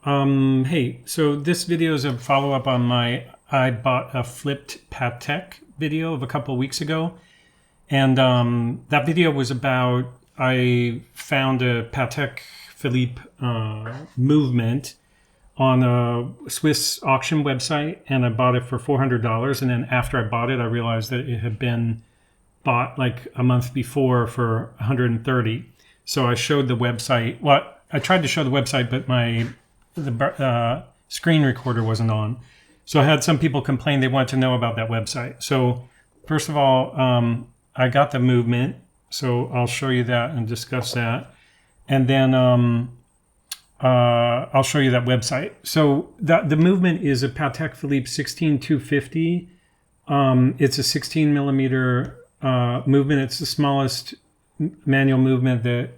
Hey, so this video is a follow-up on my I bought a flipped Patek video of a couple of weeks ago. And that video was about, I found a Patek Philippe movement on a Swiss auction website, and I bought it for $400. And then after I bought it, I realized that it had been bought like a month before for $130. So I showed the website. Well, I tried to show the website, but the screen recorder wasn't on. So I had some people complain they wanted to know about that website. So first of all, I got the movement. So I'll show you that and discuss that. And then I'll show you that website. So the movement is a Patek Philippe 16250. It's a 16 millimeter movement. It's the smallest manual movement that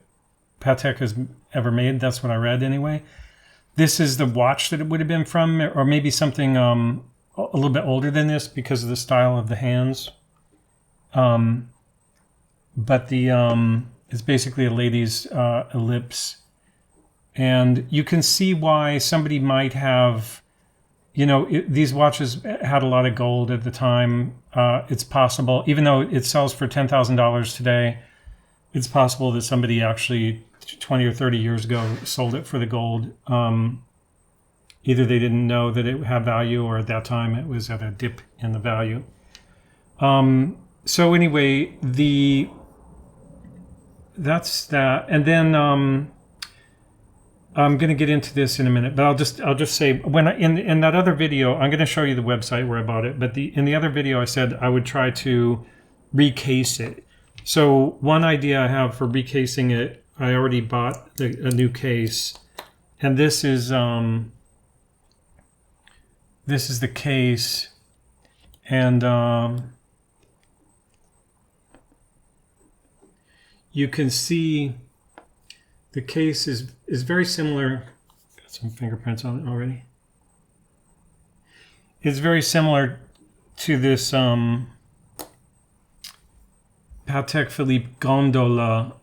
Patek has ever made. That's what I read anyway. This is the watch that it would have been from, or maybe something a little bit older than this because of the style of the hands. But it's basically a Ladies Ellipse. And you can see why somebody might have, these watches had a lot of gold at the time. It's possible, even though it sells for $10,000 today, it's possible that somebody actually 20 or 30 years ago sold it for the gold. Either they didn't know that it had value, or at that time it was at a dip in the value. So anyway, that's that. And then I'm going to get into this in a minute, but I'll just say, when in that other video, I'm going to show you the website where I bought it. But in the other video, I said I would try to recase it. So one idea I have for recasing it, I already bought a new case, and this is the case, and you can see the case is very similar. Got some fingerprints on it already. It's very similar to this Patek Philippe Gondola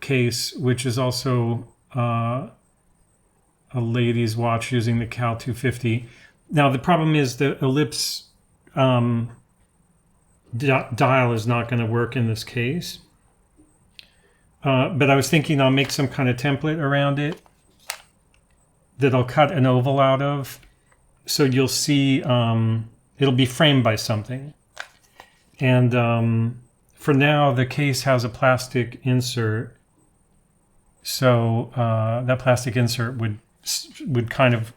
case, which is also a lady's watch using the Cal 250. Now the problem is the Ellipse dial is not going to work in this case. But I was thinking I'll make some kind of template around it that I'll cut an oval out of. So you'll see it'll be framed by something. And for now, the case has a plastic insert. So that plastic insert would kind of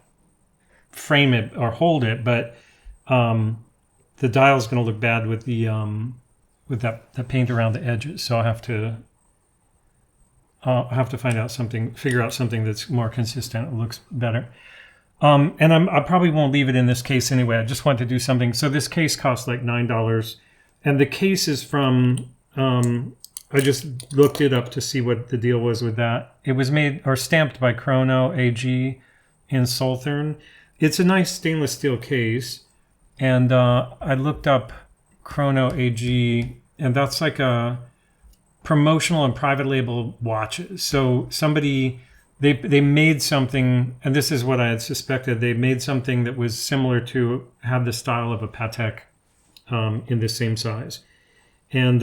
frame it or hold it, but the dial is going to look bad with the paint around the edges. So I'll have to figure out something that's more consistent. It looks better. And I probably won't leave it in this case anyway. I just want to do something. So this case costs like $9. And the case is from, I just looked it up to see what the deal was with that. It was made or stamped by Chrono AG in Southern. It's a nice stainless steel case. And I looked up Chrono AG, and that's like a promotional and private label watches. So somebody, they made something, and this is what I had suspected. They made something that was similar to, had the style of a Patek in the same size. And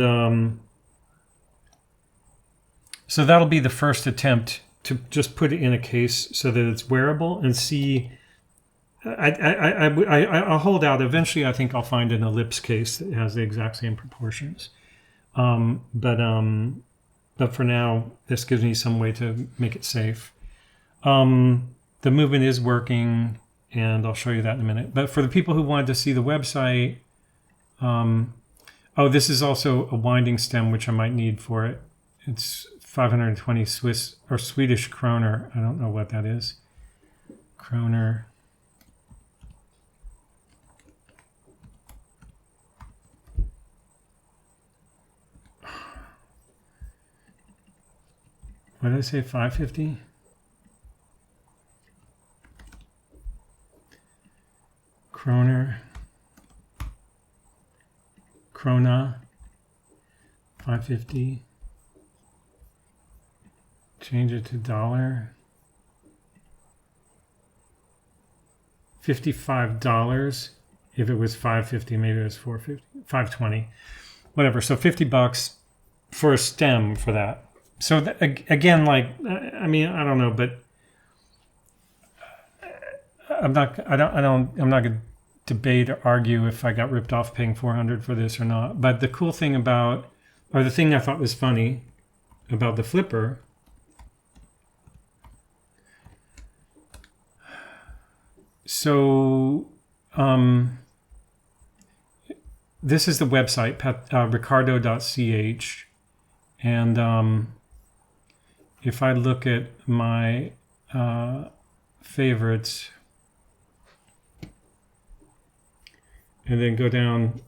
so that'll be the first attempt to just put it in a case so that it's wearable and see. I'll hold out. Eventually, I think I'll find an Ellipse case that has the exact same proportions. But for now, this gives me some way to make it safe. The movement is working, and I'll show you that in a minute. But for the people who wanted to see the website, oh, this is also a winding stem, which I might need for it. It's 520 Swiss or Swedish kroner. I don't know what that is. Kroner. What did I say, 550? Kroner. Krona. 550. Change it to dollar. $55. If it was $550, maybe it was $450, $520, whatever. So $50 for a stem for that. So again, like, I mean, I don't know, but I'm not going to debate or argue if I got ripped off paying $400 for this or not. But the cool thing about, or the thing I thought was funny about the flipper, so this is the website, ricardo.ch, and if I look at my favorites and then go down,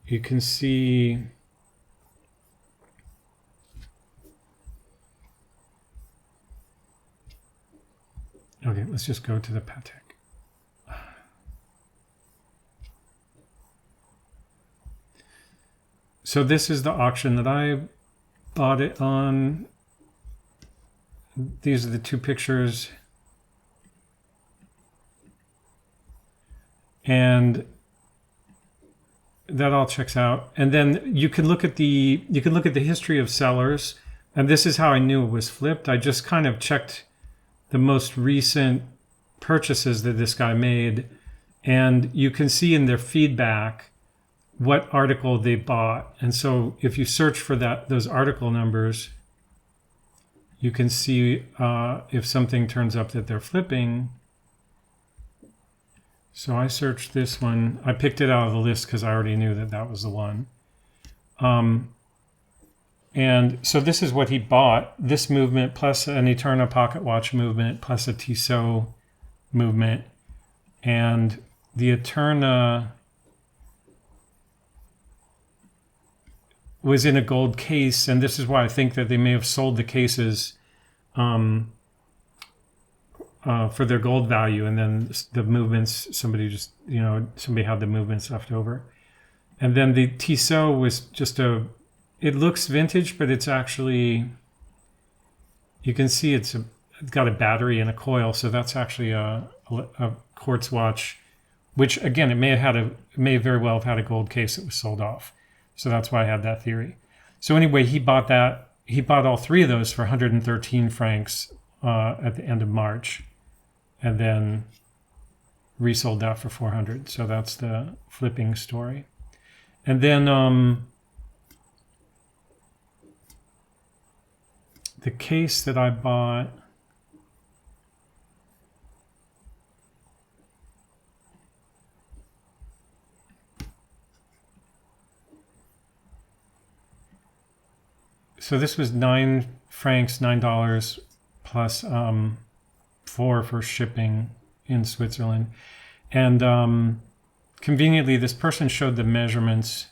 you can see okay, let's just go to the Patek. So this is the auction that I bought it on. These are the two pictures. And that all checks out. And then you can look at the history of sellers. And this is how I knew it was flipped. I just kind of checked the most recent purchases that this guy made. And you can see in their feedback what article they bought. And so if you search for those article numbers, you can see if something turns up that they're flipping. So I searched this one. I picked it out of the list because I already knew that that was the one. And so this is what he bought. This movement plus an Eterna pocket watch movement plus a Tissot movement. And the Eterna was in a gold case, and this is why I think that they may have sold the cases for their gold value, and then the movements, somebody had the movements left over. And then the Tissot was just it looks vintage, but it's actually, you can see it's got a battery and a coil, so that's actually a quartz watch, which again, it may very well have had a gold case that was sold off. So that's why I had that theory. So anyway, he bought that. He bought all three of those for 113 francs at the end of March, and then resold that for 400. So that's the flipping story. And then the case that I bought, so this was 9 francs, $9 plus 4 for shipping in Switzerland. And conveniently, this person showed the measurements.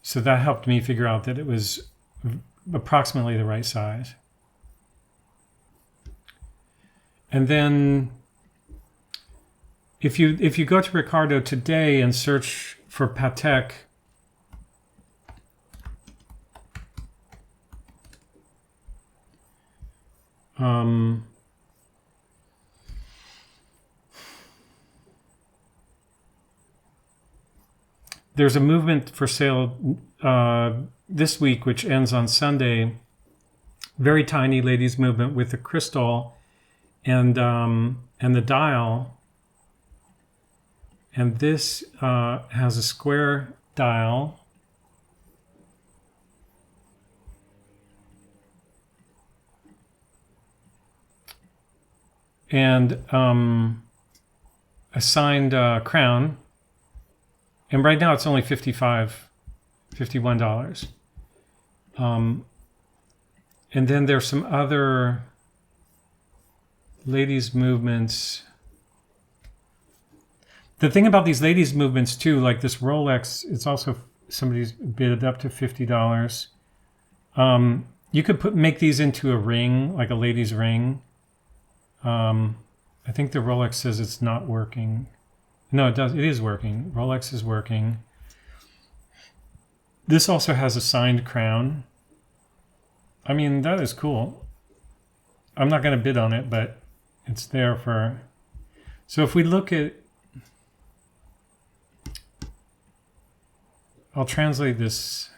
So that helped me figure out that it was approximately the right size. And then if you go to Ricardo today and search for Patek, there's a movement for sale this week, which ends on Sunday. Very tiny ladies movement with the crystal and the dial. And this has a square dial. And a signed crown. And right now it's only $51. And then there's some other ladies movements. The thing about these ladies movements too, like this Rolex, it's also, somebody's bid up to $50. You could make these into a ring, like a lady's ring. I think the Rolex says it's not working. No, it does. It is working. Rolex is working. This also has a signed crown. I mean, that is cool. I'm not going to bid on it, but it's there for So if we look at, I'll translate this.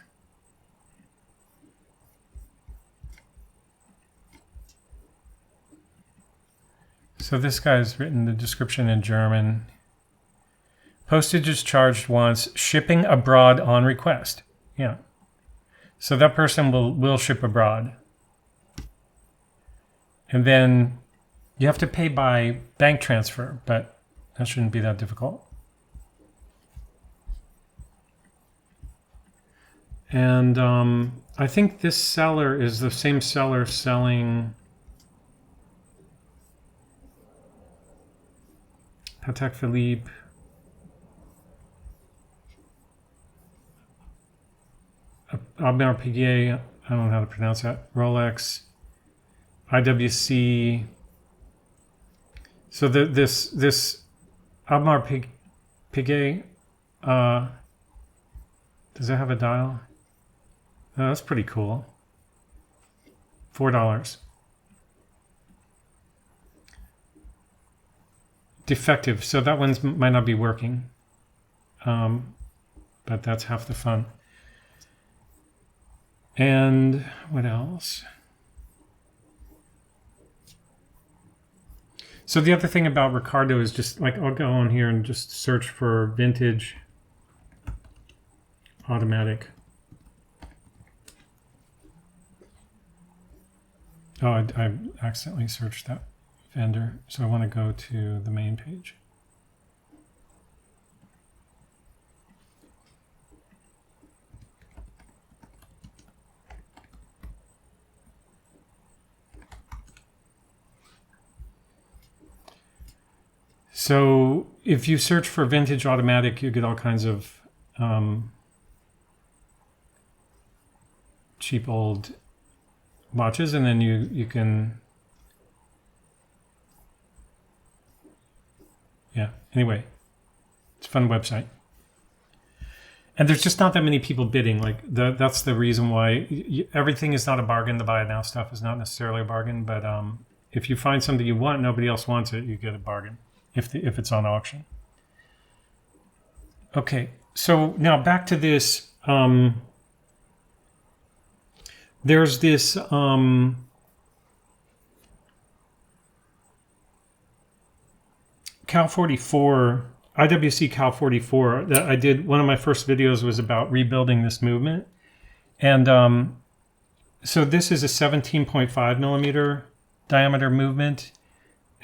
So this guy's written the description in German. Postage is charged once, shipping abroad on request. Yeah. So that person will ship abroad. And then you have to pay by bank transfer, but that shouldn't be that difficult. And I think this seller is the same seller selling Patek Philippe, Audemars Piguet, I don't know how to pronounce that, Rolex, IWC. So this Audemars Piguet, does it have a dial? Oh, that's pretty cool. $4. Defective, so that one might not be working, but that's half the fun. And what else? So the other thing about Ricardo is just like, I'll go on here and just search for vintage automatic. Oh, I accidentally searched that vendor, so I want to go to the main page. So if you search for vintage automatic, you get all kinds of cheap old watches, and then you can, yeah, anyway, it's a fun website. And there's just not that many people bidding. Like that's the reason why everything is not a bargain. The buy it now stuff is not necessarily a bargain, but if you find something you want, nobody else wants it, you get a bargain if it's on auction. Okay, so now back to this. There's this Cal 44, IWC Cal 44 that I did. One of my first videos was about rebuilding this movement. And so this is a 17.5 millimeter diameter movement.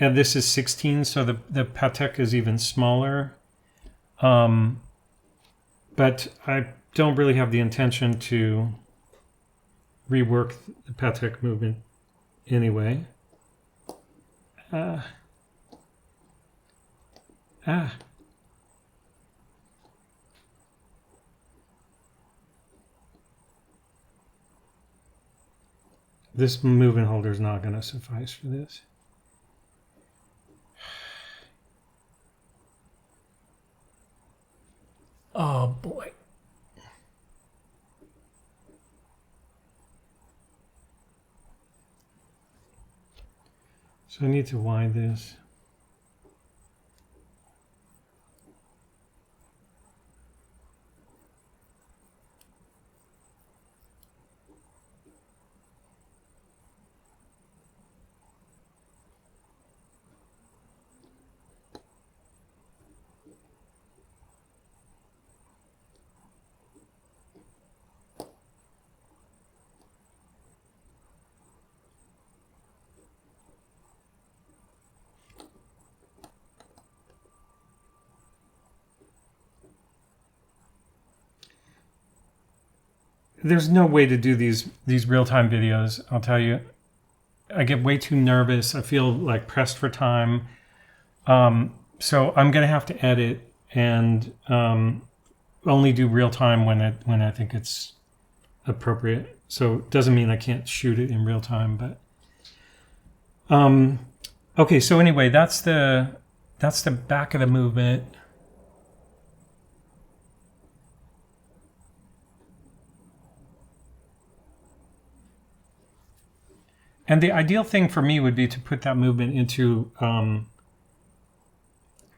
And this is 16, so the Patek is even smaller. But I don't really have the intention to rework the Patek movement anyway. This movement holder is not going to suffice for this. Oh boy. So I need to wind this. There's no way to do these real-time videos, I'll tell you. I get way too nervous. I feel like pressed for time. So I'm going to have to edit and only do real-time when I think it's appropriate. So it doesn't mean I can't shoot it in real time, but okay, so anyway, that's the back of the movement. And the ideal thing for me would be to put that movement into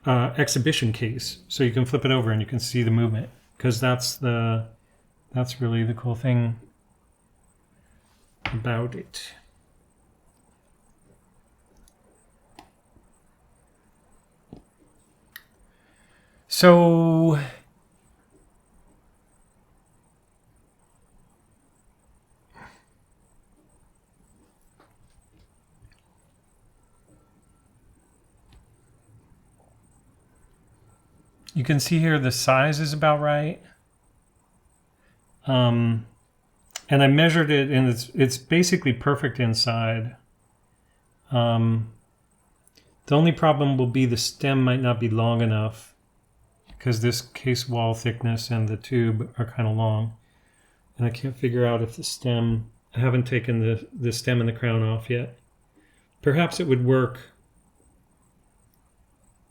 exhibition case, so you can flip it over and you can see the movement, because that's really the cool thing about it. So you can see here the size is about right. And I measured it, and it's basically perfect inside. The only problem will be the stem might not be long enough, because this case wall thickness and the tube are kind of long. And I can't figure out if the stem, I haven't taken the stem and the crown off yet. Perhaps it would work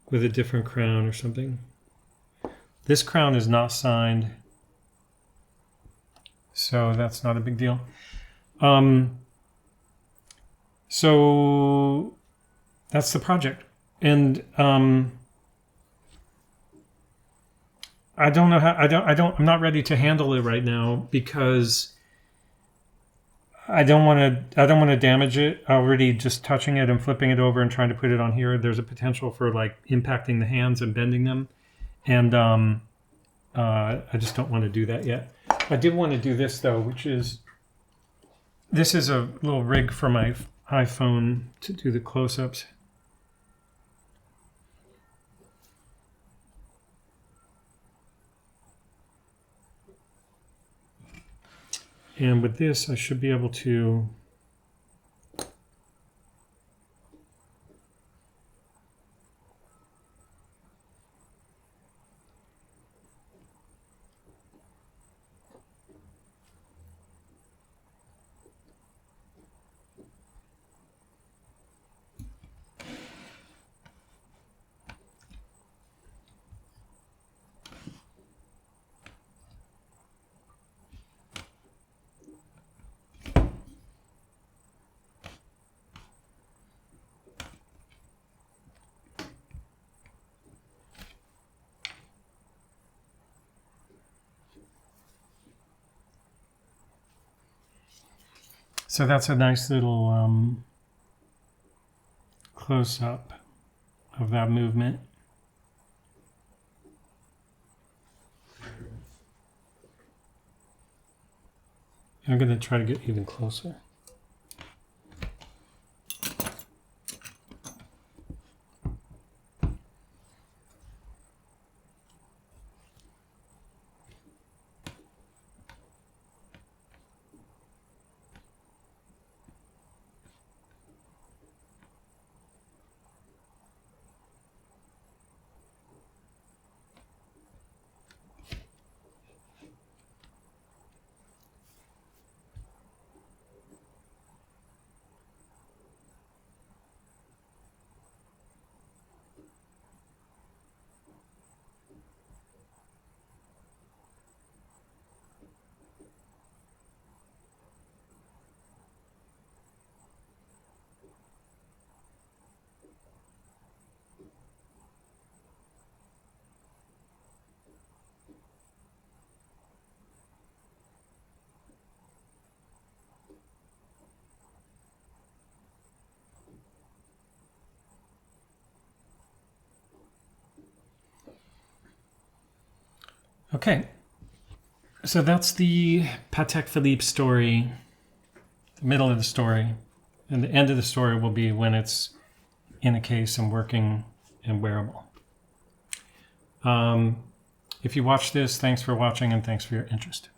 with a different crown or something. This crown is not signed, so that's not a big deal. So that's the project. And I don't know how, I'm not ready to handle it right now, because I don't want to damage it. Already just touching it and flipping it over and trying to put it on here, there's a potential for like impacting the hands and bending them. And I just don't want to do that yet. I did want to do this though, which is, this is a little rig for my iPhone to do the close-ups. And with this, I should be able to so that's a nice little close-up of that movement. I'm going to try to get even closer. Okay, so that's the Patek Philippe story, the middle of the story, and the end of the story will be when it's in a case and working and wearable. If you watch this, thanks for watching and thanks for your interest.